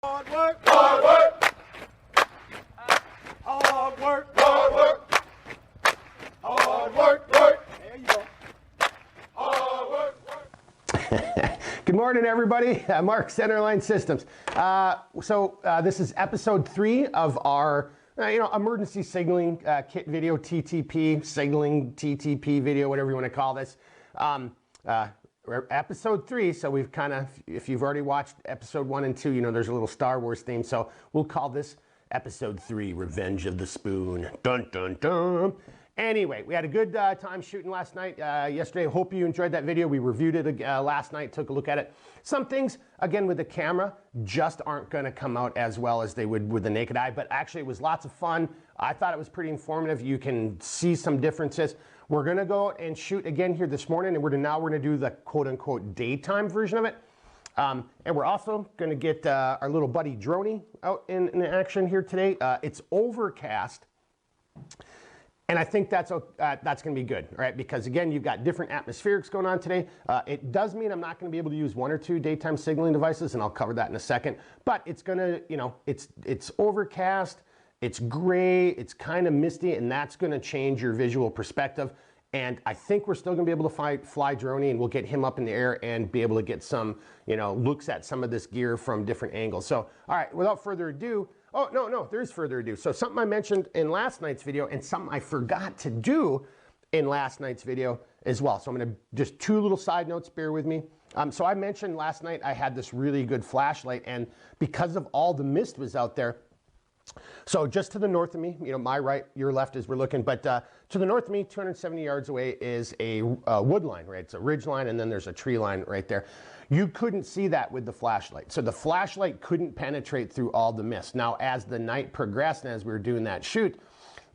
Hard work, hard work, hard work, hard work, hard work, work. There you go. Hard work. Good morning, everybody. Mark, Centerline Systems. This is episode 3 of our emergency signaling kit video, TTP, signaling TTP video, whatever you want to call this. We're episode 3, so we've kind of, if you've already watched episode 1 and 2, you know there's a little Star Wars theme, so we'll call this episode 3, Revenge of the Spoon. Dun, dun, dun. Anyway, we had a good time shooting last night, yesterday. Hope you enjoyed that video. We reviewed it last night, took a look at it. Some things, again, with the camera, just aren't going to come out as well as they would with the naked eye, but actually it was lots of fun. I thought it was pretty informative. You can see some differences. We're going to go and shoot again here this morning, and we're going to do the quote-unquote daytime version of it. And we're also going to get our little buddy Droney out in action here today. It's overcast. And I think that's going to be good, right? Because again, you've got different atmospherics going on today. It does mean I'm not going to be able to use 1 or 2 daytime signaling devices, and I'll cover that in a second. But it's going to, it's overcast, it's gray, it's kind of misty, and that's going to change your visual perspective. And I think we're still going to be able to fly Droney, and we'll get him up in the air and be able to get some, looks at some of this gear from different angles. So, all right, without further ado. Oh, no, there's further ado. So something I mentioned in last night's video and something I forgot to do in last night's video as well. So I'm going to just 2 little side notes, bear with me. So I mentioned last night I had this really good flashlight, and because of all the mist was out there, so just to the north of me, my right, your left as we're looking, but to the north of me, 270 yards away is a wood line, right? It's a ridge line, and then there's a tree line right there. You couldn't see that with the flashlight. So the flashlight couldn't penetrate through all the mist. Now, as the night progressed and as we were doing that shoot,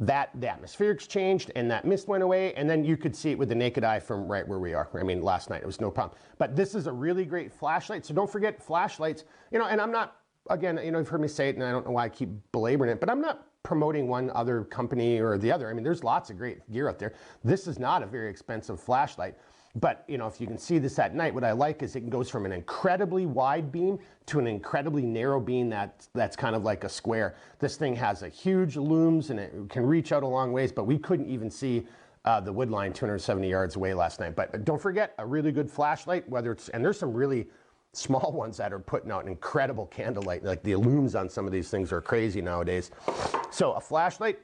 the atmospherics changed and that mist went away, and then you could see it with the naked eye from right where we are. I mean, last night, it was no problem. But this is a really great flashlight, so don't forget flashlights. And I'm not, again, you've heard me say it, and I don't know why I keep belaboring it, but I'm not promoting one other company or the other. I mean, there's lots of great gear out there. This is not a very expensive flashlight. But, if you can see this at night, what I like is it goes from an incredibly wide beam to an incredibly narrow beam that's kind of like a square. This thing has a huge looms, and it can reach out a long ways, but we couldn't even see the wood line 270 yards away last night. But don't forget, a really good flashlight, and there's some really small ones that are putting out incredible candlelight. Like the looms on some of these things are crazy nowadays. So a flashlight.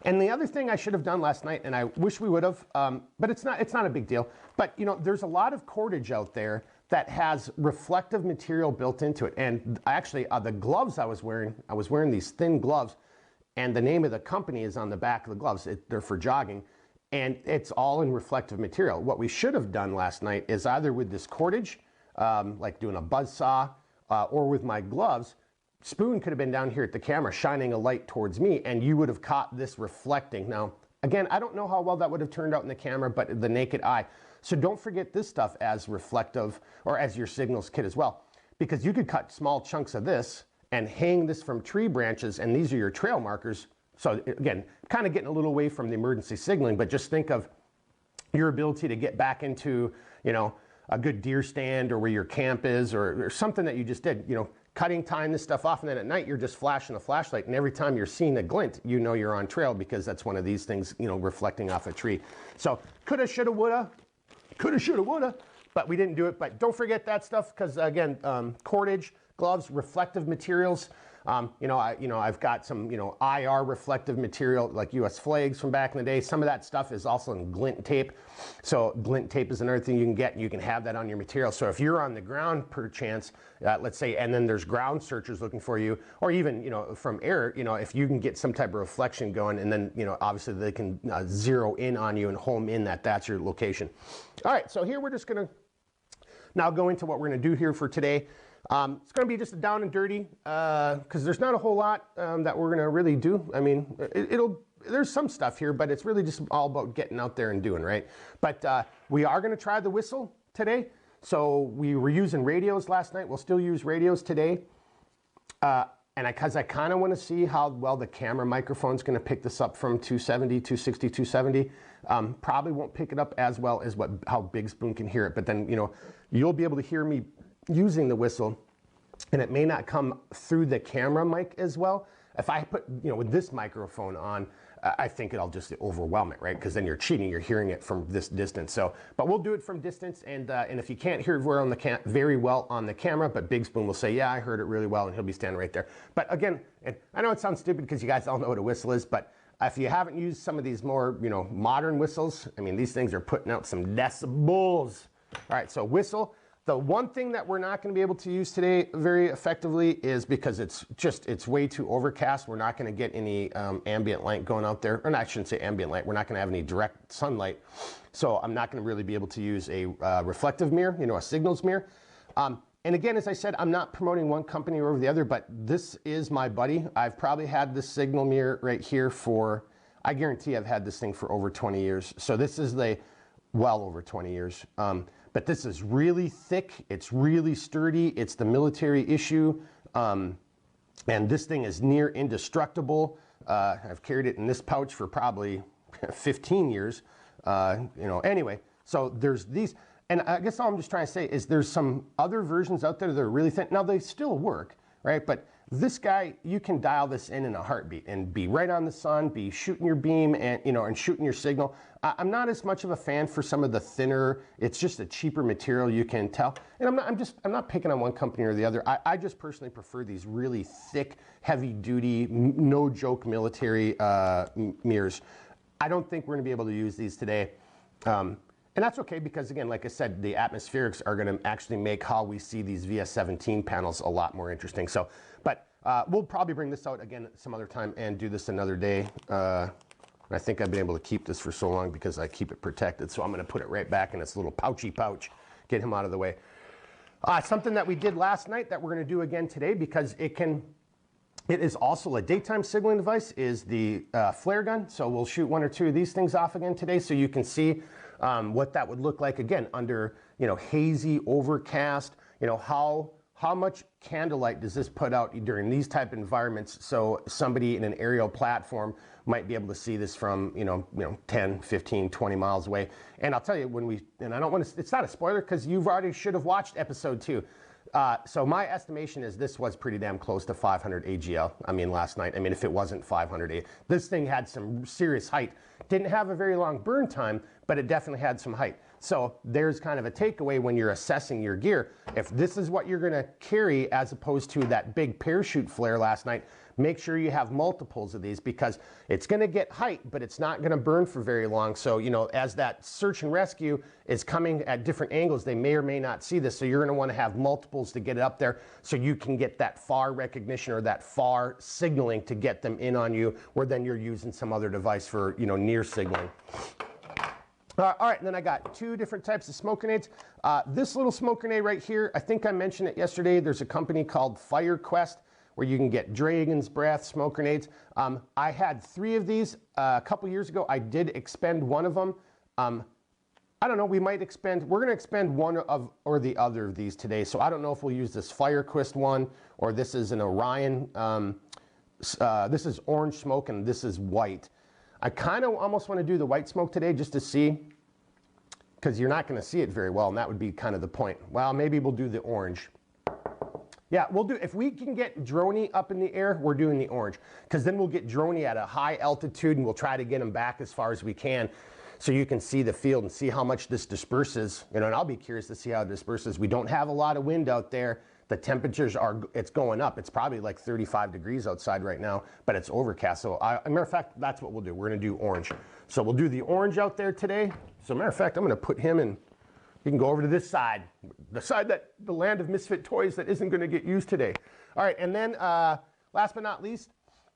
And the other thing I should have done last night, and I wish we would have, but it's not a big deal. But there's a lot of cordage out there that has reflective material built into it. And actually, the gloves I was wearing these thin gloves, and the name of the company is on the back of the gloves. They're for jogging, and it's all in reflective material. What we should have done last night is either with this cordage, like doing a buzz saw, or with my gloves. Spoon could have been down here at the camera shining a light towards me, and you would have caught this reflecting. Now, again, I don't know how well that would have turned out in the camera, but the naked eye. So don't forget this stuff as reflective, or as your signals kit as well, because you could cut small chunks of this and hang this from tree branches, and these are your trail markers. So again, kind of getting a little away from the emergency signaling, but just think of your ability to get back into, a good deer stand, or where your camp is, or something that you just did, cutting, tying this stuff off, and then at night you're just flashing a flashlight, and every time you're seeing a glint, you're on trail, because that's one of these things, reflecting off a tree. So coulda, shoulda, woulda, but we didn't do it. But don't forget that stuff, because again, cordage, gloves, reflective materials. I've got some, IR reflective material like US flags from back in the day. Some of that stuff is also in glint tape. So glint tape is another thing you can get, and you can have that on your material. So if you're on the ground, perchance, let's say, and then there's ground searchers looking for you, or even, from air, if you can get some type of reflection going, and then, obviously they can zero in on you and home in that's your location. All right, so here we're just going to now go into what we're going to do here for today. It's going to be just a down and dirty, because there's not a whole lot that we're going to really do. I mean, there's some stuff here, but it's really just all about getting out there and doing, right? But we are going to try the whistle today. So we were using radios last night. We'll still use radios today. And because I kind of want to see how well the camera microphone's going to pick this up from 270, 260, 270. Probably won't pick it up as well as how Big Spoon can hear it. But then, you'll be able to hear me using the whistle and it may not come through the camera mic as well. If I put, with this microphone on, I think it'll just overwhelm it, right? Because then you're cheating, you're hearing it from this distance. So, but we'll do it from distance, and if you can't hear it very well on the camera, but Big Spoon will say, yeah, I heard it really well, and he'll be standing right there. But again, and I know it sounds stupid because you guys all know what a whistle is, but if you haven't used some of these more, modern whistles, I mean, these things are putting out some decibels. All right, so whistle. The one thing that we're not going to be able to use today very effectively is because it's way too overcast. We're not going to get any ambient light going out there. Or no, I shouldn't say ambient light. We're not going to have any direct sunlight. So I'm not going to really be able to use a reflective mirror, a signals mirror. And again, as I said, I'm not promoting one company over the other, but this is my buddy. I've probably had this signal mirror right here I guarantee I've had this thing for over 20 years. So this is well over 20 years. But this is really thick, it's really sturdy, it's the military issue, and this thing is near indestructible. I've carried it in this pouch for probably 15 years, anyway. So there's these, and I guess all I'm just trying to say is there's some other versions out there that are really thin. Now they still work, right? But this guy, you can dial this in a heartbeat and be right on the sun, be shooting your beam and, and shooting your signal. I'm not as much of a fan for some of the thinner, it's just a cheaper material, you can tell. And I'm not picking on one company or the other. I just personally prefer these really thick, heavy duty, no joke military mirrors. I don't think we're gonna be able to use these today. And that's okay because again, like I said, the atmospherics are gonna actually make how we see these VS17 panels a lot more interesting. So, but we'll probably bring this out again some other time and do this another day. I think I've been able to keep this for so long because I keep it protected. So I'm gonna put it right back in its little pouchy pouch, get him out of the way. Something that we did last night that we're gonna do again today because it is also a daytime signaling device is the flare gun. So we'll shoot one or two of these things off again today so you can see what that would look like again under, hazy, overcast, how much candlelight does this put out during these type of environments so somebody in an aerial platform might be able to see this from 10, 15, 20 miles away. And I'll tell you and I don't want to, it's not a spoiler because you've already should have watched episode 2. So my estimation is this was pretty damn close to 500 AGL. Last night, if it wasn't 500 this thing had some serious height. Didn't have a very long burn time, but it definitely had some height. So there's kind of a takeaway when you're assessing your gear. If this is what you're gonna carry as opposed to that big parachute flare last night, make sure you have multiples of these because it's gonna get height, but it's not gonna burn for very long. So, as that search and rescue is coming at different angles, they may or may not see this. So you're gonna wanna have multiples to get it up there so you can get that far recognition or that far signaling to get them in on you, where then you're using some other device for, near signaling. All right, and then I got 2 different types of smoke grenades. This little smoke grenade right here, I think I mentioned it yesterday. There's a company called FireQuest where you can get Dragon's Breath smoke grenades. I had 3 of these a couple years ago. I did expend one of them. I don't know, we're gonna expend one or the other of these today. So I don't know if we'll use this FireQuest one or this is an Orion. This is orange smoke and this is white. I kind of almost want to do the white smoke today just to see, because you're not going to see it very well, and that would be kind of the point. Well, maybe we'll do the orange. Yeah, we'll do, if we can get droney up in the air, we're doing the orange, because then we'll get droney at a high altitude and we'll try to get them back as far as we can so you can see the field and see how much this disperses. And I'll be curious to see how it disperses. We don't have a lot of wind out there. The temperatures it's going up. It's probably like 35 degrees outside right now, but it's overcast. So as a matter of fact, that's what we'll do. We're gonna do orange. So we'll do the orange out there today. So matter of fact, I'm gonna put him in, you can go over to this side, the side that the land of misfit toys that isn't gonna get used today. All right, and then last but not least,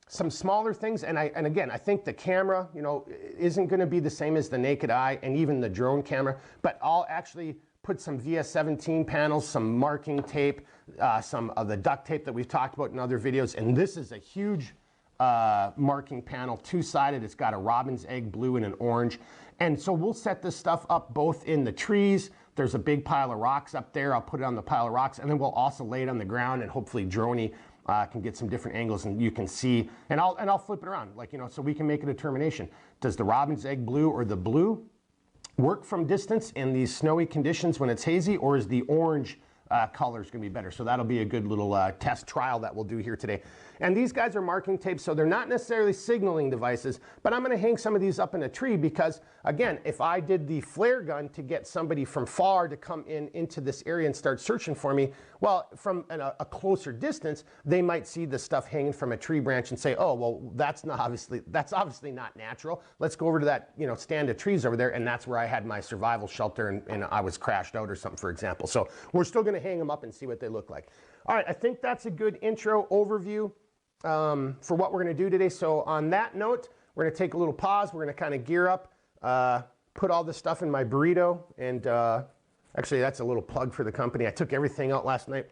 some smaller things. And again, I think the camera, isn't gonna be the same as the naked eye and even the drone camera, but I'll actually put some VS17 panels, some marking tape, some of the duct tape that we've talked about in other videos. And this is a huge marking panel, 2-sided. It's got a robin's egg blue and an orange. And so we'll set this stuff up both in the trees. There's a big pile of rocks up there. I'll put it on the pile of rocks, and then we'll also lay it on the ground, and hopefully Droney can get some different angles and you can see, and I'll flip it around, so we can make a determination. Does the robin's egg blue or the blue work from distance in these snowy conditions when it's hazy, or is the orange color is going to be better. So that'll be a good little test trial that we'll do here today. And these guys are marking tapes, so they're not necessarily signaling devices, but I'm going to hang some of these up in a tree because, again, if I did the flare gun to get somebody from far to come into this area and start searching for me, well, from a closer distance, they might see the stuff hanging from a tree branch and say, oh, well, that's obviously not natural. Let's go over to that, you know, stand of trees over there, and that's where I had my survival shelter and I was crashed out or something, for example. So we're still going to hang them up and see what they look like. All right, I think that's a good intro overview for what we're going to do today. So on that note, we're going to take a little pause. We're going to kind of gear up, put all this stuff in my burrito, and actually that's a little plug for the company. I took everything out last night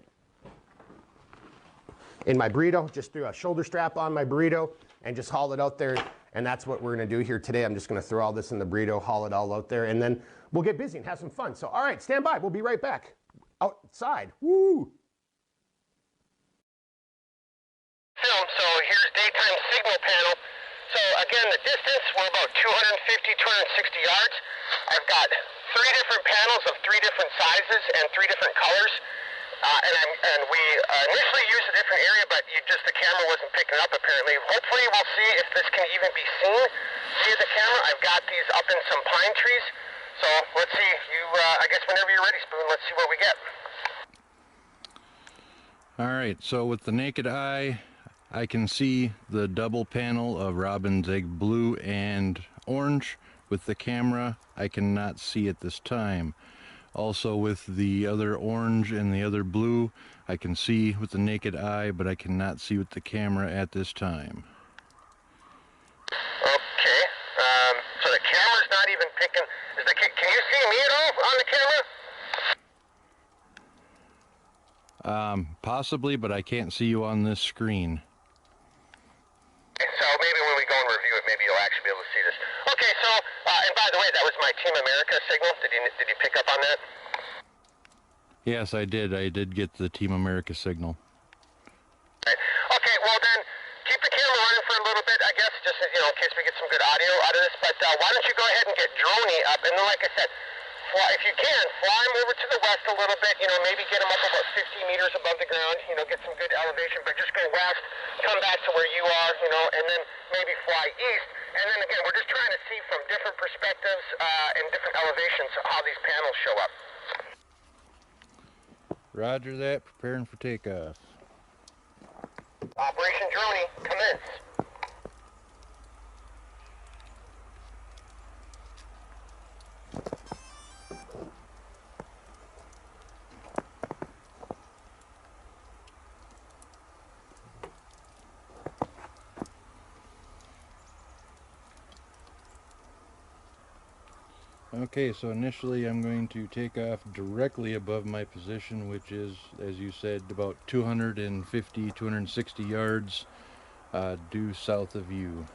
in my burrito, just threw a shoulder strap on my burrito and just hauled it out there. And that's what we're going to do here today. I'm just going to throw all this in the burrito, haul it all out there, and then we'll get busy and have some fun. So all right, stand by. We'll be right back. Outside. Woo! So here's daytime signal panel. So again, the distance, we're about 250, 260 yards. I've got 3 different panels of 3 different sizes and 3 different colors. And we initially used a different area, but the camera wasn't picking up apparently. Hopefully we'll see if this can even be seen. See the camera? I've got these up in some pine trees. So let's see. I guess whenever you're ready, Spoon, let's see what we get. All right, so with the naked eye, I can see the double panel of robin's egg blue and orange. With the camera, I cannot see at this time. Also with the other orange and the other blue, I can see with the naked eye, but I cannot see with the camera at this time. Okay, so the camera's not even picking. Can you see me at all on the camera? Possibly, but I can't see you on this screen. So maybe when we go and review it, maybe you'll actually be able to see this. Okay, so, and by the way, that was my Team America signal. Did you pick up on that? Yes, I did. I did get the Team America signal. Right. Okay, well then, keep the camera running for a little bit, I guess, just in case we get some good audio out of this. But why don't you go ahead and get Droney up, and then, like I said, if you can, fly him over to the west a little bit, maybe get him up about 50 meters above the ground, get some good elevation, but just go west, come back to where you are, and then maybe fly east. And then again, we're just trying to see from different perspectives and different elevations how these panels show up. Roger that, preparing for takeoff. Operation Droney, commence. Okay, so initially I'm going to take off directly above my position, which is, as you said, about 250, 260 yards due south of you.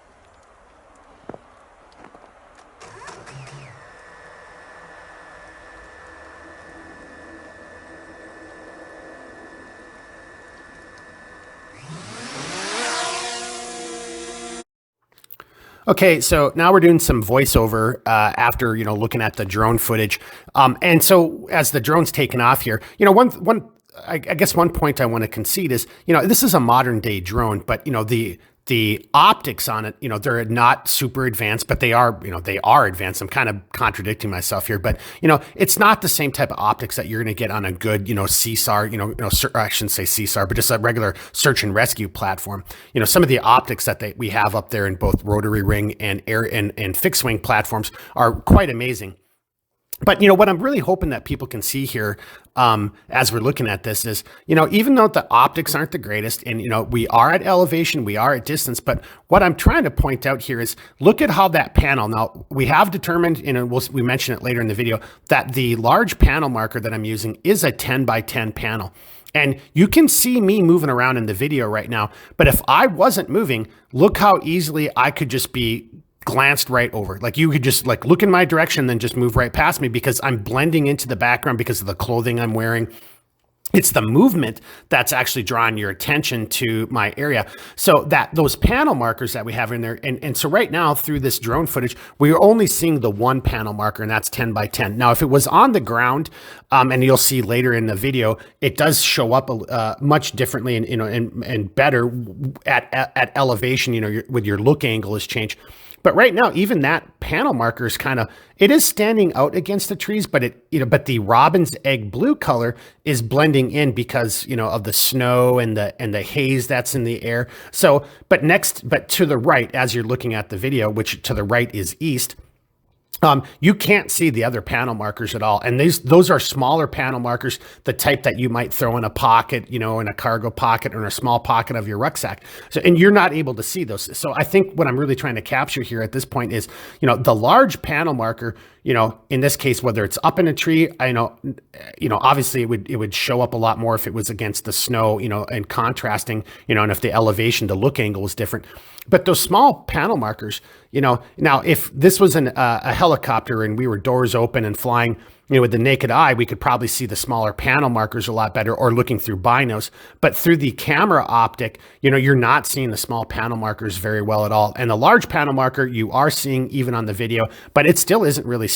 Okay, so now we're doing some voiceover after looking at the drone footage, and so as the drone's taken off here, I guess one point I want to concede is this is a modern day drone, but the optics on it, they're not super advanced, but they are advanced. I'm kind of contradicting myself here, but it's not the same type of optics that you're going to get on a good, CSAR, I shouldn't say CSAR, but just a regular search and rescue platform. Some of the optics that we have up there in both rotary ring and air and fixed wing platforms are quite amazing. But what I'm really hoping that people can see here as we're looking at this is, even though the optics aren't the greatest and, we are at elevation, we are at distance, but what I'm trying to point out here is look at how that panel, now we have determined, we mention it later in the video, that the large panel marker that I'm using is a 10 by 10 panel. And you can see me moving around in the video right now, but if I wasn't moving, look how easily I could just be glanced right over. Like you could just look in my direction, then just move right past me because I'm blending into the background because of the clothing I'm wearing. It's the movement that's actually drawing your attention to my area. So that those panel markers that we have in there, and so right now through this drone footage, we're only seeing the one panel marker, and that's 10 by 10. Now, if it was on the ground, and you'll see later in the video, it does show up much differently and and better at elevation. With your look angle is changed. But right now, even that panel marker is it is standing out against the trees, but but the robin's egg blue color is blending in because, of the snow and the haze that's in the air. So, but to the right, as you're looking at the video, which to the right is east, you can't see the other panel markers at all. And those are smaller panel markers, the type that you might throw in a pocket, in a cargo pocket or in a small pocket of your rucksack. So, and you're not able to see those. So I think what I'm really trying to capture here at this point is, the large panel marker, in this case, whether it's up in a tree, obviously it would show up a lot more if it was against the snow, and contrasting, and if the elevation, the look angle was different. But those small panel markers, now if this was a helicopter and we were doors open and flying, with the naked eye, we could probably see the smaller panel markers a lot better, or looking through binos. But through the camera optic, you're not seeing the small panel markers very well at all. And the large panel marker you are seeing even on the video, but it still isn't really,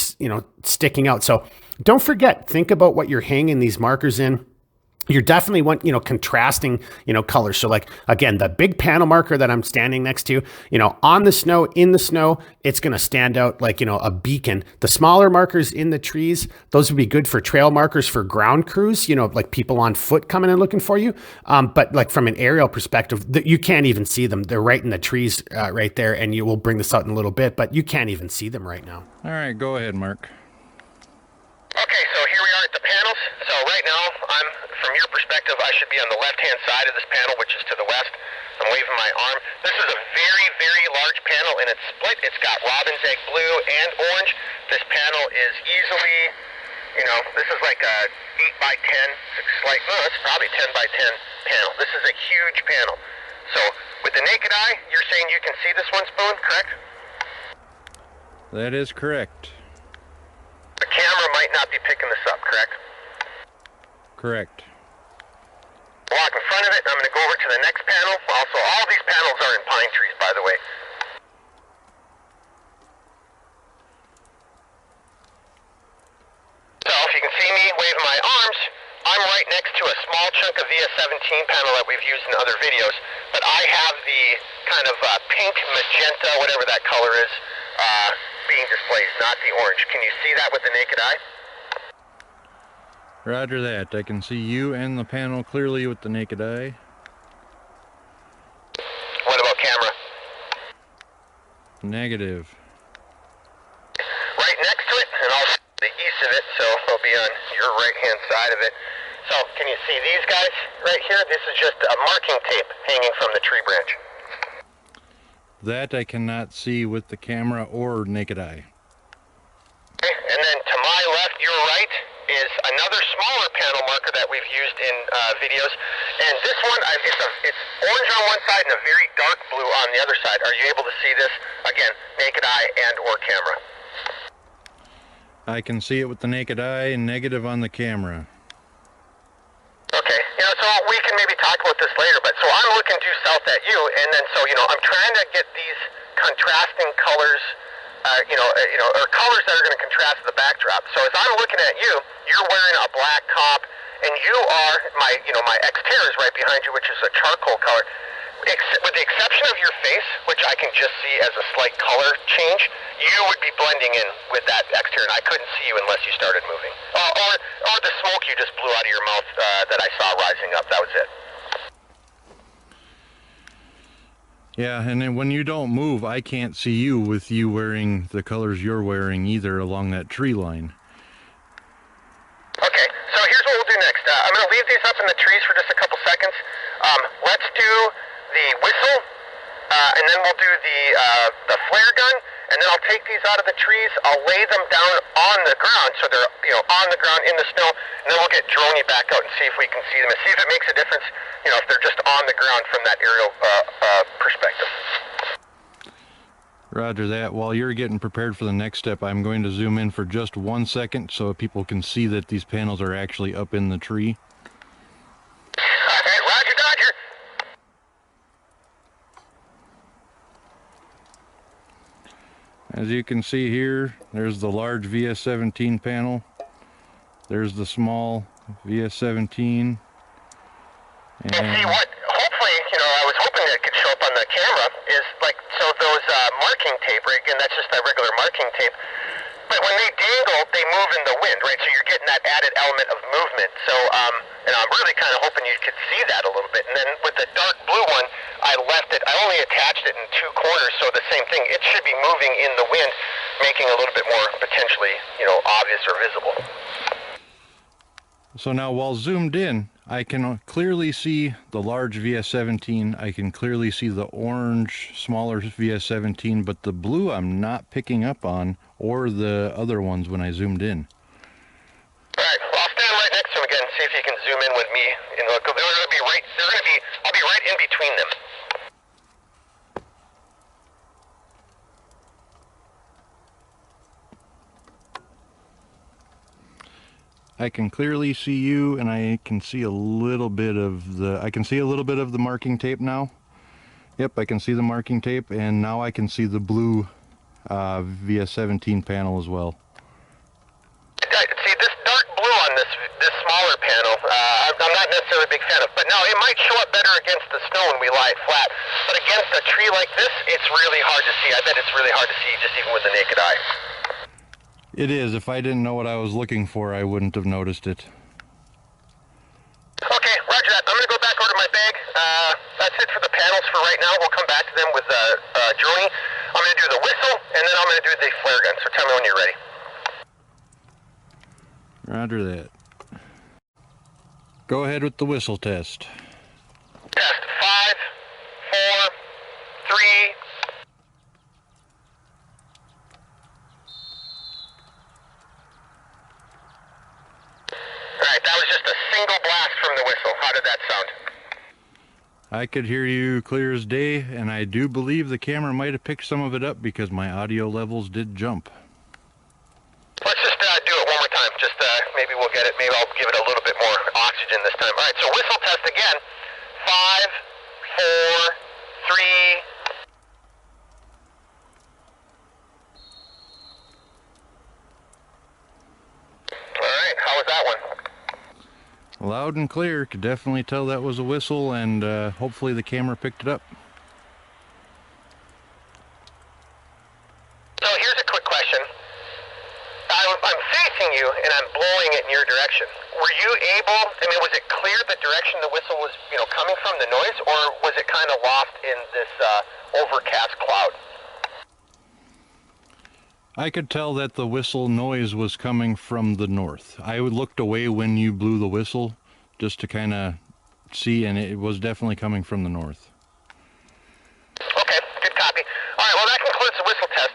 sticking out. So don't forget, think about what you're hanging these markers in. You're definitely contrasting, colors. So like, again, the big panel marker that I'm standing next to, on the snow, in the snow, it's going to stand out like, a beacon. The smaller markers in the trees, those would be good for trail markers for ground crews, like people on foot coming and looking for you. But like from an aerial perspective, you can't even see them. They're right in the trees right there. And you will bring this out in a little bit, but you can't even see them right now. All right, go ahead, Mark. Okay, so here we are at the panels. So right now, from your perspective, I should be on the left-hand side of this panel, which is to the west. I'm waving my arm. This is a very, very large panel, and it's split. It's got robin's egg blue and orange. This panel is easily, this is like a 8 by 10. It's probably 10 by 10 panel. This is a huge panel. So with the naked eye, you're saying you can see this one, Spoon, correct? That is correct. The camera might not be picking this up, correct? Correct. Walk in front of it, and I'm going to go over to the next panel. Also, all these panels are in pine trees, by the way. So, if you can see me waving my arms, I'm right next to a small chunk of VS17 panel that we've used in other videos, but I have the kind of pink, magenta, whatever that color is, being displayed, not the orange. Can you see that with the naked eye? Roger that. I can see you and the panel clearly with the naked eye. What about camera? Negative. Right next to it, and also the east of it, so I'll be on your right-hand side of it. So, can you see these guys right here? This is just a marking tape hanging from the tree branch. That I cannot see with the camera or naked eye. Okay, and then to my left, your right, is another smaller panel marker that we've used in videos. And this one, it's orange on one side and a very dark blue on the other side. Are you able to see this? Again, naked eye and or camera. I can see it with the naked eye and negative on the camera. Okay, so we can maybe talk about this later, but so I'm looking due south at you, and then so, I'm trying to get these contrasting colors, or colors that are going to contrast the backdrop. So as I'm looking at you, you're wearing a black top, and you are, my Xterra is right behind you, which is a charcoal color. With the exception of your face, which I can just see as a slight color change, you would be blending in with that Xterra, and I couldn't see you unless you started moving. Or the smoke you just blew out of your mouth that I saw rising up, that was it. Yeah, and then when you don't move, I can't see you with you wearing the colors you're wearing either along that tree line. Okay, so here's what we'll do next. I'm going to leave these up in the trees for just a couple seconds. Let's do the whistle, and then we'll do the flare gun, and then I'll take these out of the trees, I'll lay them down on the ground, so they're on the ground in the snow, and then we'll get Droney back out and see if we can see them, and see if it makes a difference, if they're just on the ground from that aerial perspective. Roger that. While you're getting prepared for the next step, I'm going to zoom in for just 1 second so people can see that these panels are actually up in the tree. As you can see here, there's the large VS17 panel. There's the small VS17. And see what, hopefully, you know, I was hoping that it could show up on the camera, is like, so those marking tape, right, again, that's just that regular marking tape, but when they dangle, they move in the wind, right, so you're getting that added element of movement, so, and I'm really kind of hoping you could see that a little bit, and then with the dark blue one, I only attached it in 2 corners, so the same thing, it should be moving in the wind, making a little bit more potentially, you know, obvious or visible. So now while zoomed in, I can clearly see the large VS17. I can clearly see the orange, smaller VS17, but the blue I'm not picking up on, or the other ones when I zoomed in. Alright, well, I'll stand right next to him again and see if you can zoom in with me. And look, I'll be right in between them. I can clearly see you, and I can see a little bit of the marking tape now. Yep, I can see the marking tape, and now I can see the blue VS17 panel as well. See, this dark blue on this smaller panel, I'm not necessarily a big fan of, but now it might show up better against the snow when we lie it flat. But against a tree like this, it's really hard to see. I bet it's really hard to see just even with the naked eye. It is. If I didn't know what I was looking for, I wouldn't have noticed it. Okay, roger that. I'm going to go back over to my bag. That's it for the panels for right now. We'll come back to them with Droney. I'm going to do the whistle, and then I'm going to do the flare gun. So tell me when you're ready. Roger that. Go ahead with the whistle test. Test 5, 4, 3. Alright, that was just a single blast from the whistle. How did that sound? I could hear you clear as day, and I do believe the camera might have picked some of it up because my audio levels did jump. Let's just do it one more time. Just maybe we'll get it. Maybe I'll give it a little bit more oxygen this time. Alright, so whistle test again. 5, 4, 3. Alright, how was that one? Loud and clear. Could definitely tell that was a whistle, and hopefully the camera picked it up. So here's a quick question. I'm facing you and I'm blowing it in your direction. Were you able, I mean, was it clear the direction the whistle was, you know, coming from, the noise, or was it kind of lost in this overcast cloud? I could tell that the whistle noise was coming from the north. I looked away when you blew the whistle just to kind of see, and it was definitely coming from the north. Okay, good copy. All right, well, that concludes the whistle test.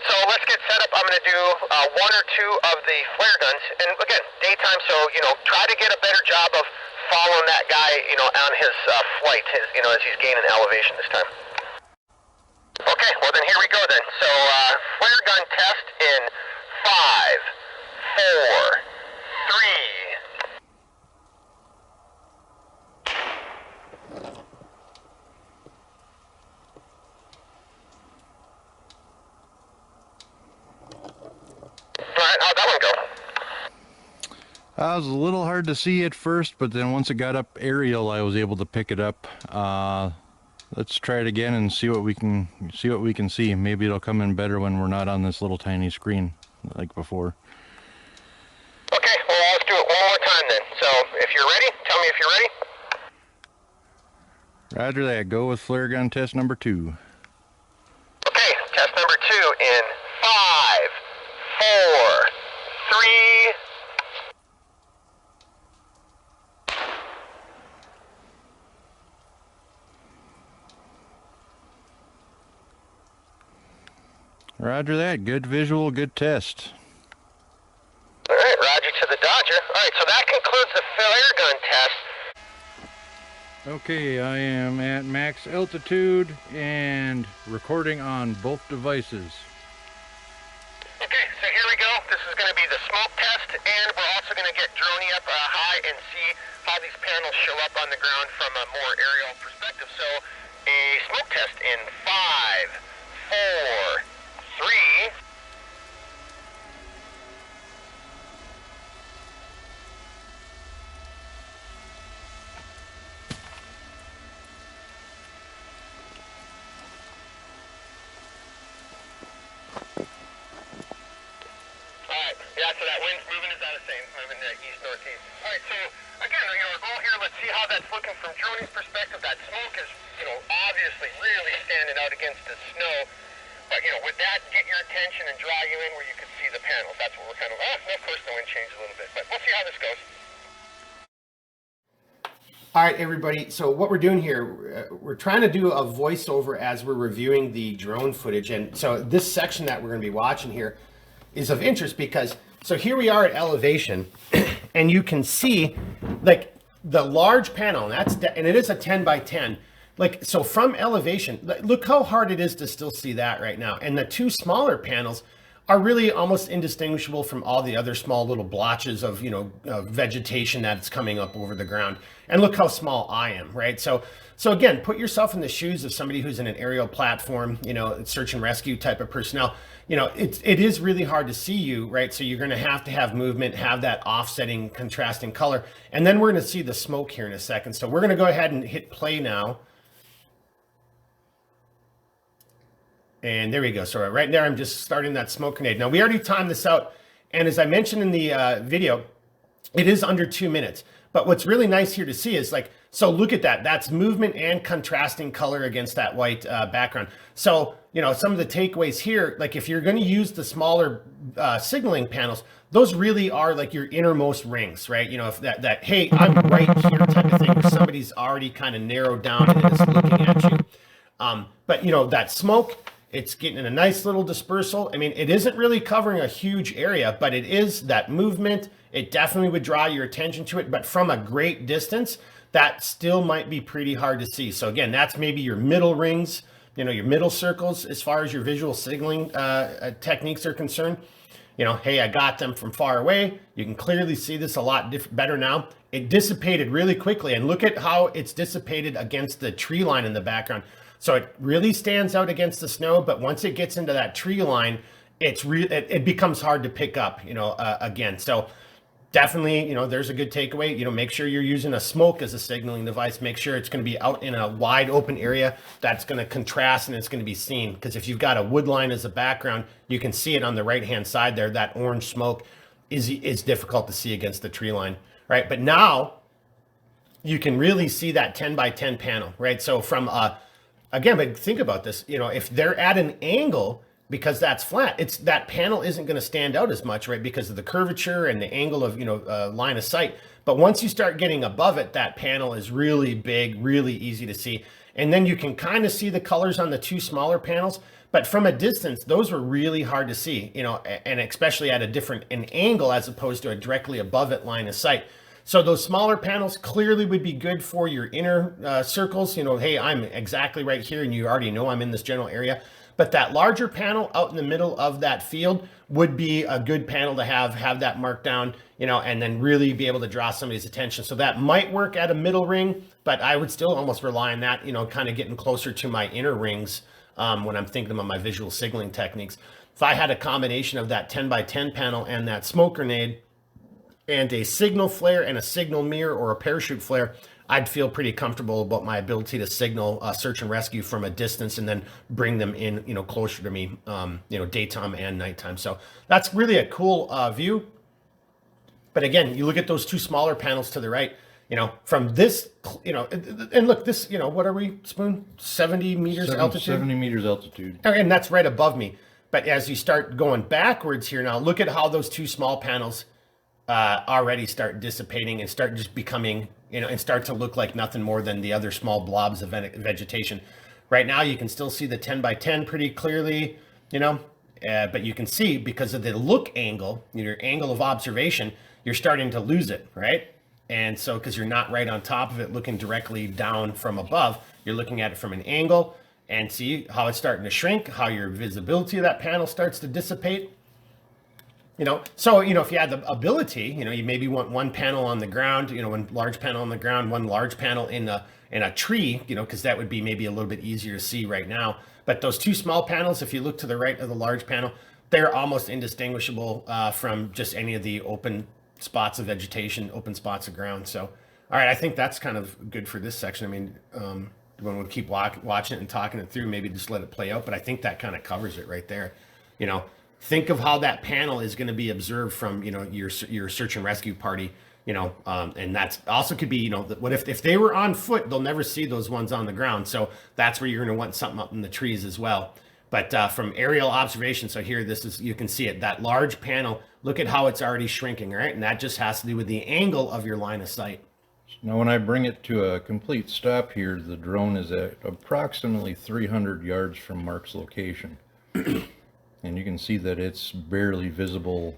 So let's get set up. I'm going to do 1 or 2 of the flare guns. And again, daytime, so, you know, try to get a better job of following that guy, you know, on his flight, you know, as he's gaining elevation this time. Okay, well then here we go then. So, flare gun test in 5, 4, 3. Alright, how'd that one go? It was a little hard to see at first, but then once it got up aerial, I was able to pick it up. Let's try it again and see what we can see. Maybe it'll come in better when we're not on this little tiny screen like before. Okay, well, let's do it one more time then. So, if you're ready, tell me if you're ready. Roger that. Go with flare gun test number 2. Okay, test number 2 in 5, 4, 3. Roger that. Good visual, good test. All right, Roger to the Dodger. All right, so that concludes the flare gun test. Okay, I am at max altitude and recording on both devices. Okay, so here we go. This is going to be the smoke test, and we're also going to get Droney up high and see how these panels show up on the ground from a more aerial perspective. So, a smoke test in 5, 4, 3. But, would that get your attention and draw you in where you could see the panels? That's what we're kind of, no, of course the wind changed a little bit, but we'll see how this goes. All right, everybody. So what we're doing here, we're trying to do a voiceover as we're reviewing the drone footage. And so this section that we're going to be watching here is of interest because, so here we are at elevation and you can see like the large panel, and it is a 10 by 10. Like, so from elevation, look how hard it is to still see that right now. And the two smaller panels are really almost indistinguishable from all the other small little blotches of, vegetation that's coming up over the ground. And look how small I am, right? So again, put yourself in the shoes of somebody who's in an aerial platform, search and rescue type of personnel. It is really hard to see you, right? So you're going to have movement, have that offsetting, contrasting color. And then we're going to see the smoke here in a second. So we're going to go ahead and hit play now. And there we go. So right there, I'm just starting that smoke grenade. Now, we already timed this out. And as I mentioned in the video, it is under 2 minutes. But what's really nice here to see is like, so look at that. That's movement and contrasting color against that white background. So, some of the takeaways here, like if you're going to use the smaller signaling panels, those really are like your innermost rings, right? If that, hey, I'm right here type of thing, somebody's already kind of narrowed down and is looking at you. But, that smoke, it's getting a nice little dispersal. I mean, it isn't really covering a huge area, but it is that movement. It definitely would draw your attention to it, but from a great distance, that still might be pretty hard to see. So again, that's maybe your middle rings, your middle circles as far as your visual signaling techniques are concerned. Hey, I got them from far away. You can clearly see this a lot better now. It dissipated really quickly, and look at how it's dissipated against the tree line in the background. So it really stands out against the snow, but once it gets into that tree line, it becomes hard to pick up, again. So definitely, there's a good takeaway. Make sure you're using a smoke as a signaling device. Make sure it's going to be out in a wide open area that's going to contrast and it's going to be seen. Because if you've got a wood line as a background, you can see it on the right-hand side there. That orange smoke is difficult to see against the tree line, right? But now you can really see that 10 by 10 panel, right? So from again, but think about this, if they're at an angle, because that's flat, that panel isn't going to stand out as much, right? Because of the curvature and the angle of, line of sight. But once you start getting above it, that panel is really big, really easy to see. And then you can kind of see the colors on the two smaller panels, but from a distance, those were really hard to see, and especially at an angle as opposed to a directly above it line of sight. So those smaller panels clearly would be good for your inner circles. Hey, I'm exactly right here and you already know I'm in this general area. But that larger panel out in the middle of that field would be a good panel to have that marked down, and then really be able to draw somebody's attention. So that might work at a middle ring, but I would still almost rely on that, kind of getting closer to my inner rings when I'm thinking about my visual signaling techniques. If I had a combination of that 10 by 10 panel and that smoke grenade, and a signal flare and a signal mirror or a parachute flare, I'd feel pretty comfortable about my ability to signal search and rescue from a distance and then bring them in, closer to me, daytime and nighttime. So that's really a cool view. But again, you look at those two smaller panels to the right, from this, and look, this, what are we, Spoon? 70 meters altitude? 70 meters altitude. And that's right above me. But as you start going backwards here now, look at how those two small panels already start dissipating and start just becoming, and start to look like nothing more than the other small blobs of vegetation. Right now, you can still see the 10 by 10 pretty clearly, but you can see because of the look angle, your angle of observation, you're starting to lose it, right? And so, because you're not right on top of it, looking directly down from above, you're looking at it from an angle and see how it's starting to shrink, how your visibility of that panel starts to dissipate. So, if you had the ability, you maybe want one panel on the ground, one large panel on the ground, one large panel in a tree, because that would be maybe a little bit easier to see right now. But those two small panels, if you look to the right of the large panel, they're almost indistinguishable from just any of the open spots of vegetation, open spots of ground. So, all right, I think that's kind of good for this section. I mean, when we keep watching it and talking it through, maybe just let it play out. But I think that kind of covers it right there, Think of how that panel is going to be observed from, your search and rescue party, and that's also could be, what if they were on foot, they'll never see those ones on the ground. So that's where you're going to want something up in the trees as well. But from aerial observation, so here, you can see it, that large panel, look at how it's already shrinking, right? And that just has to do with the angle of your line of sight. Now when I bring it to a complete stop here, the drone is at approximately 300 yards from Mark's location. And you can see that it's barely visible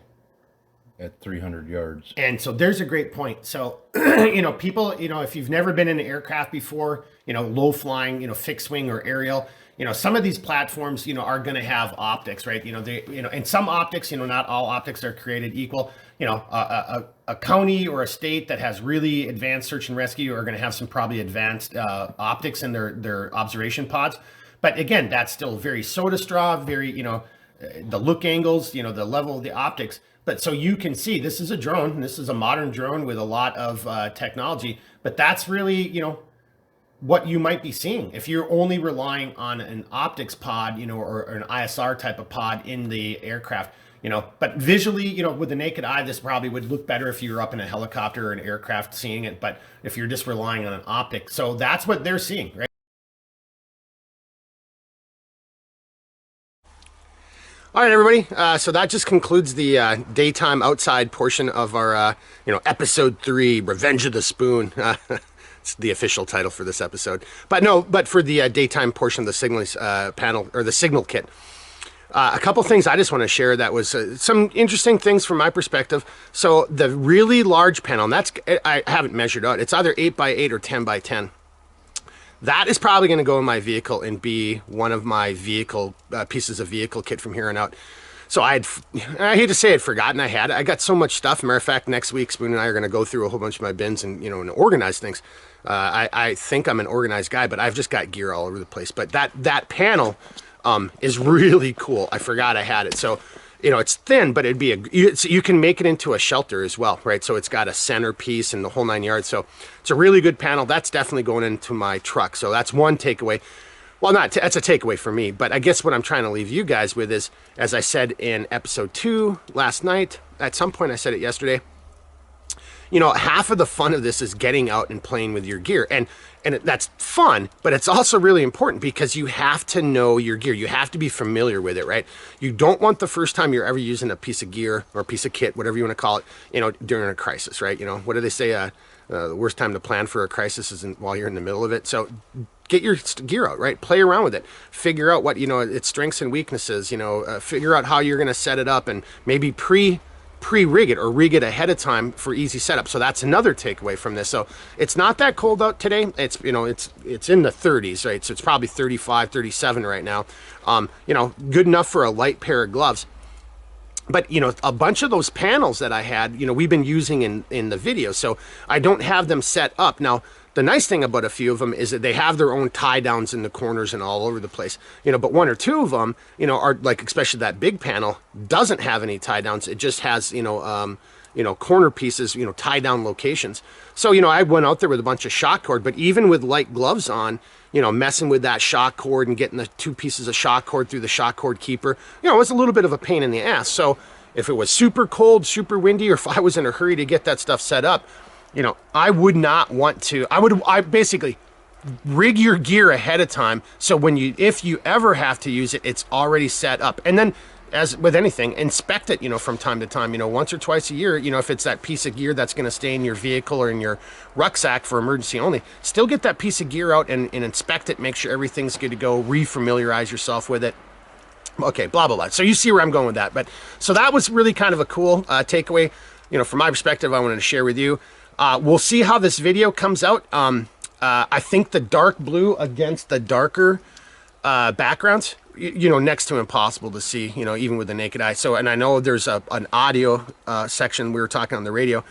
at 300 yards. And so there's a great point. So, people, if you've never been in an aircraft before, low flying, fixed wing or aerial, some of these platforms, are going to have optics, right? And some optics, not all optics are created equal. A county or a state that has really advanced search and rescue are going to have some probably advanced optics in their observation pods. But again, that's still very soda straw, very, the look angles, the level of the optics. But so you can see this is a drone, and this is a modern drone with a lot of technology, but that's really, what you might be seeing if you're only relying on an optics pod, or an ISR type of pod in the aircraft, but visually, with the naked eye, this probably would look better if you were up in a helicopter or an aircraft seeing it. But if you're just relying on an optic, so that's what they're seeing, right? All right, everybody. So that just concludes the daytime outside portion of our, episode 3, Revenge of the Spoon. It's the official title for this episode. But for the daytime portion of the signal panel, or the signal kit. A couple things I just want to share that was some interesting things from my perspective. So the really large panel, and I haven't measured out. It's either 8x8 or 10x10. That is probably going to go in my vehicle and be one of my vehicle pieces of vehicle kit from here on out. So I hate to say I'd forgotten I had it. I got so much stuff. Matter of fact, next week, Spoon and I are going to go through a whole bunch of my bins and, and organize things. I think I'm an organized guy, but I've just got gear all over the place. But that panel is really cool. I forgot I had it. So, it's thin, but it'd be you can make it into a shelter as well, right? So it's got a centerpiece and the whole 9 yards. So it's a really good panel. That's definitely going into my truck. So that's one takeaway. Well, that's a takeaway for me, but I guess what I'm trying to leave you guys with is, as I said in episode 2 last night, at some point I said it yesterday, half of the fun of this is getting out and playing with your gear. And that's fun, but it's also really important because you have to know your gear. You have to be familiar with it, right? You don't want the first time you're ever using a piece of gear or a piece of kit, whatever you want to call it, during a crisis, right? What do they say? The worst time to plan for a crisis is while you're in the middle of it. So get your gear out, right? Play around with it. Figure out what, its strengths and weaknesses, figure out how you're going to set it up and maybe pre-rig it or rig it ahead of time for easy setup. So that's another takeaway from this. So it's not that cold out today. It's it's in the 30s, right? So it's probably 35, 37 right now. Good enough for a light pair of gloves. But a bunch of those panels that I had, we've been using in the video, so I don't have them set up. Now, the nice thing about a few of them is that they have their own tie downs in the corners and all over the place. But one or two of them, are like, especially that big panel doesn't have any tie downs. It just has, corner pieces, tie down locations. So, I went out there with a bunch of shock cord, but even with light gloves on, messing with that shock cord and getting the 2 pieces of shock cord through the shock cord keeper, it was a little bit of a pain in the ass. So if it was super cold, super windy, or if I was in a hurry to get that stuff set up, I would not want to. I basically rig your gear ahead of time. So if you ever have to use it, it's already set up. And then, as with anything, inspect it, from time to time, once or twice a year, if it's that piece of gear that's going to stay in your vehicle or in your rucksack for emergency only, still get that piece of gear out and inspect it, make sure everything's good to go, refamiliarize yourself with it. Okay, blah, blah, blah. So you see where I'm going with that. But so that was really kind of a cool takeaway, from my perspective, I wanted to share with you. We'll see how this video comes out. I think the dark blue against the darker backgrounds, next to impossible to see, even with the naked eye. So, and I know there's an audio section we were talking on the radio,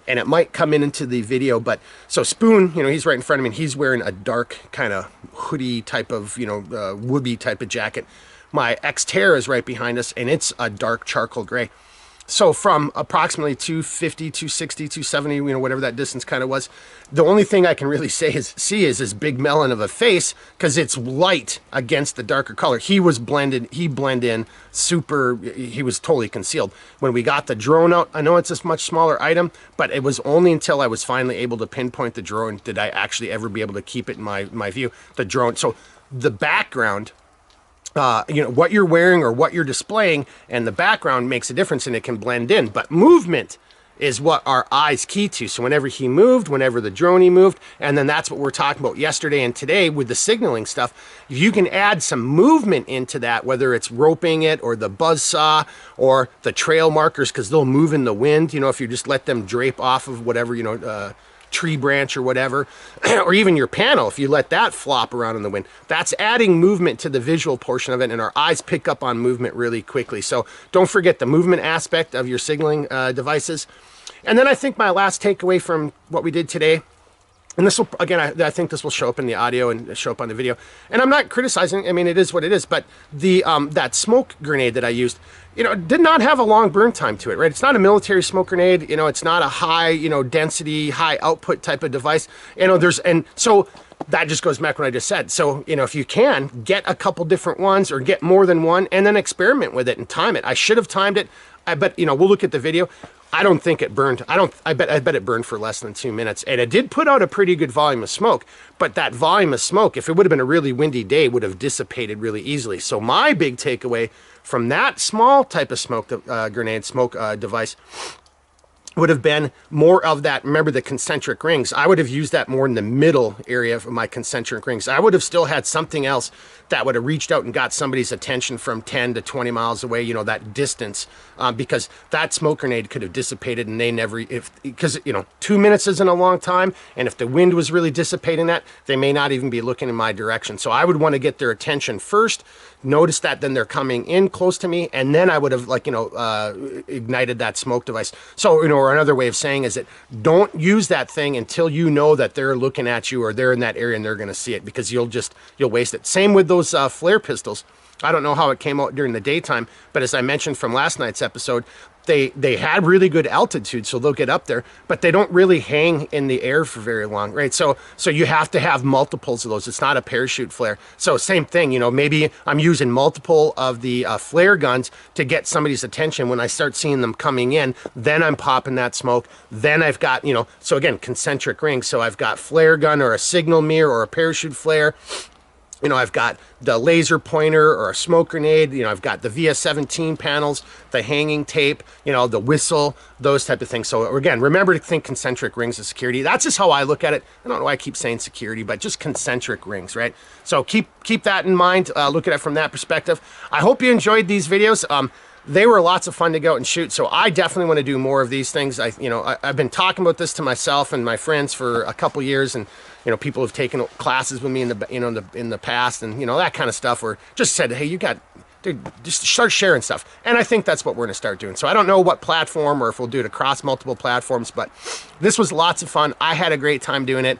and it might come into the video, but so Spoon, he's right in front of me, and he's wearing a dark kind of hoodie type of, woobie type of jacket. My Xterra is right behind us, and it's a dark charcoal gray. So from approximately 250, 260, 270, whatever that distance kind of was, the only thing I can really see is this big melon of a face, because it's light against the darker color. He blended in super, he was totally concealed. When we got the drone out, I know it's a much smaller item, but it was only until I was finally able to pinpoint the drone did I actually ever be able to keep it in my view, the drone. So the background what you're wearing or what you're displaying, and the background makes a difference and it can blend in. But movement is what our eye's key to. So whenever he moved, whenever the droney moved, and then that's what we're talking about yesterday and today with the signaling stuff, you can add some movement into that, whether it's roping it or the buzz saw or the trail markers, because they'll move in the wind, if you just let them drape off of whatever, tree branch or whatever, or even your panel, if you let that flop around in the wind, that's adding movement to the visual portion of it, and our eyes pick up on movement really quickly. So don't forget the movement aspect of your signaling devices. And then I think my last takeaway from what we did today, and this will, again, I think this will show up in the audio and show up on the video, and I'm not criticizing, I mean, it is what it is, but the that smoke grenade that I used, did not have a long burn time to it, right? It's not a military smoke grenade, it's not a high, density, high output type of device, and so that just goes back to what I just said. So, if you can, get a couple different ones or get more than one and then experiment with it and time it. I should have timed it, but, we'll look at the video. I don't think it burned. I bet it burned for less than 2 minutes. And it did put out a pretty good volume of smoke, but that volume of smoke, if it would have been a really windy day, would have dissipated really easily. So my big takeaway from that small type of smoke grenade smoke device would have been more of that. Remember the concentric rings? I would have used that more in the middle area of my concentric rings. I would have still had something else that would have reached out and got somebody's attention from 10 to 20 miles away, that distance, because that smoke grenade could have dissipated and they never, because 2 minutes isn't a long time. And if the wind was really dissipating that, they may not even be looking in my direction. So I would want to get their attention first, notice that, then they're coming in close to me, and then I would have ignited that smoke device. So, or another way of saying is that don't use that thing until you know that they're looking at you or they're in that area and they're going to see it, because you'll waste it. Same with those flare pistols. I don't know how it came out during the daytime, but as I mentioned from last night's episode, they had really good altitude, so they'll get up there, but they don't really hang in the air for very long, right? So you have to have multiples of those. It's not a parachute flare. So same thing, maybe I'm using multiple of the flare guns to get somebody's attention. When I start seeing them coming in, then I'm popping that smoke. Then I've got, so again, concentric rings. So I've got flare gun or a signal mirror or a parachute flare. I've got the laser pointer or a smoke grenade. I've got the VS17 panels, the hanging tape, the whistle, those type of things. So again, remember to think concentric rings of security. That's just how I look at it. I don't know why I keep saying security, but just concentric rings, right? So keep that in mind. Look at it from that perspective. I hope you enjoyed these videos. They were lots of fun to go out and shoot, so I definitely want to do more of these things. I've been talking about this to myself and my friends for a couple years, and people have taken classes with me in the past, and that kind of stuff, or just said, hey, dude, just start sharing stuff. And I think that's what we're going to start doing. So I don't know what platform or if we'll do it across multiple platforms, but this was lots of fun. I had a great time doing it.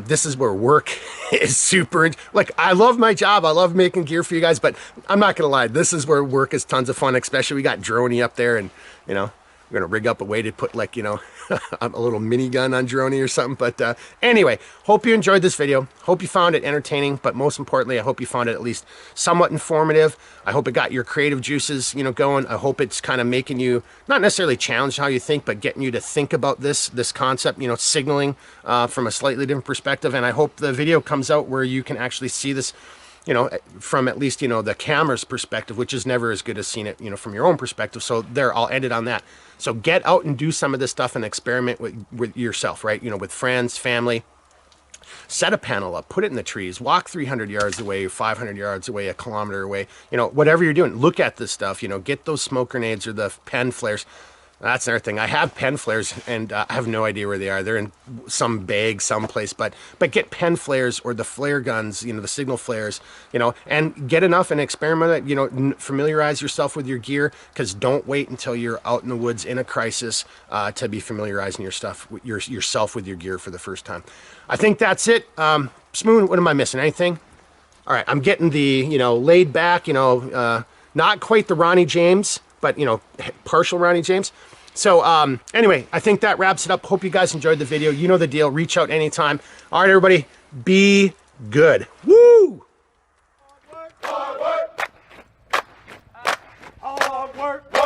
This is where work is super, I love my job. I love making gear for you guys, but I'm not going to lie. This is where work is tons of fun, especially we got Droney up there, and, we're going to rig up a way to put a little minigun on Droney or something. But anyway, hope you enjoyed this video. Hope you found it entertaining, but most importantly, I hope you found it at least somewhat informative. I hope it got your creative juices, going. I hope it's kind of making you, not necessarily challenge how you think, but getting you to think about this concept, signaling from a slightly different perspective. And I hope the video comes out where you can actually see this, from at least, the camera's perspective, which is never as good as seeing it, from your own perspective. So there, I'll end it on that. So get out and do some of this stuff and experiment with yourself, right? With friends, family. Set a panel up, put it in the trees, walk 300 yards away, 500 yards away, a kilometer away, whatever you're doing, look at this stuff, get those smoke grenades or the pen flares. That's another thing. I have pen flares, and I have no idea where they are. They're in some bag someplace, but get pen flares or the flare guns, the signal flares, and get enough and experiment it, familiarize yourself with your gear, because don't wait until you're out in the woods in a crisis to be familiarizing yourself with your gear for the first time. I think that's it. Smoon, what am I missing? Anything? All right, I'm getting the, laid back, not quite the Ronnie James, but, partial Ronnie James. So anyway, I think that wraps it up. Hope you guys enjoyed the video. You know the deal. Reach out anytime. All right, everybody, be good. Woo! Hard work. Hard work.